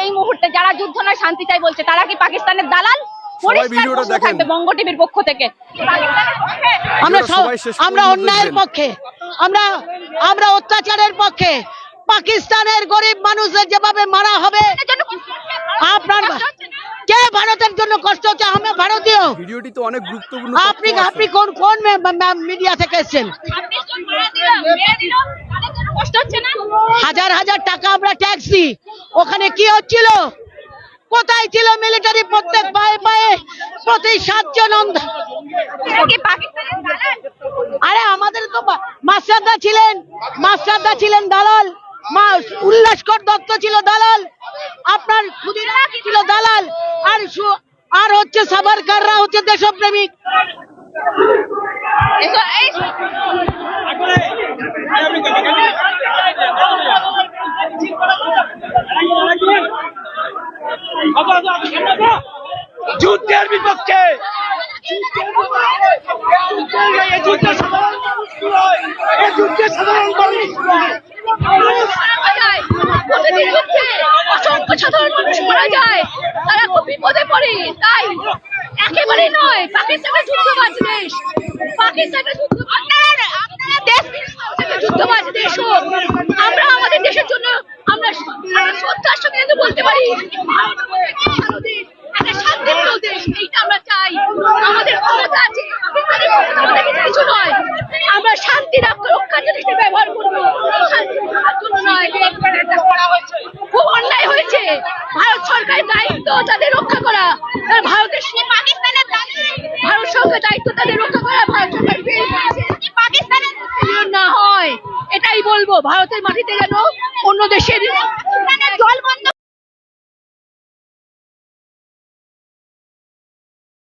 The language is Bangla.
এই মুহূর্তে যারা যুদ্ধ নয় শান্তি চাই বলছে তারা কি পাকিস্তানের দালাল? বঙ্গ টিভির পক্ষ থেকে আমরা অন্যায়ের পক্ষে, আমরা অত্যাচারের পক্ষে। পাকিস্তানের গরিব মানুষদের যেভাবে মারা হবে, আপনার কে ভারতের জন্য কষ্ট হচ্ছে? আমরা ভারতীয়। ভিডিওটি তো অনেক গুরুত্বপূর্ণ। আপনি কোন মিডিয়া থেকে এসেছেন? হাজার হাজার টাকা আমরা ট্যাক্স দিই, ওখানে কি হচ্ছিল? কোথায় ছিল মিলিটারি? প্রত্যেক পায়ে পায়ে প্রতি 7 জন। আরে আমাদের তো মাস্টারদা ছিলেন দালাল, উল্লাসকর দত্ত ছিল দালাল, আপনার ক্ষুদিরাম ছিল দালাল, আর হচ্ছে সাভারকাররা হচ্ছে দেশপ্রেমিক। যুদ্ধের বিপক্ষে অসংখ্য সাধারণ মানুষ মারা যায়, তারা খুব বিপদে পড়ে। তাই একেবারে নয় পাকিস্তানের যুদ্ধবাজ দেশ, যুদ্ধবাজ দেশ হোক। আমরা আমাদের দেশের জন্য আমরা শ্রদ্ধার সঙ্গে বলতে পারি একটা শান্তিপ্রিয় দেশ, এইটা আমরা চাই। আমাদের ক্ষমতা আছে, কিছু নয়, আমরা শান্তি রক্ষার জন্য ব্যবহার করবো, খুব অন্যায় হয়েছে। ভারত সরকারের দায়িত্ব তাদের রক্ষা করা, ভারতের ভারত সরকারের দায়িত্ব তাদের রক্ষা করা। ভারত সরকার পাকিস্তানের না হয়, এটাই বলবো। ভারতের মাটিতে যেন অন্য দেশের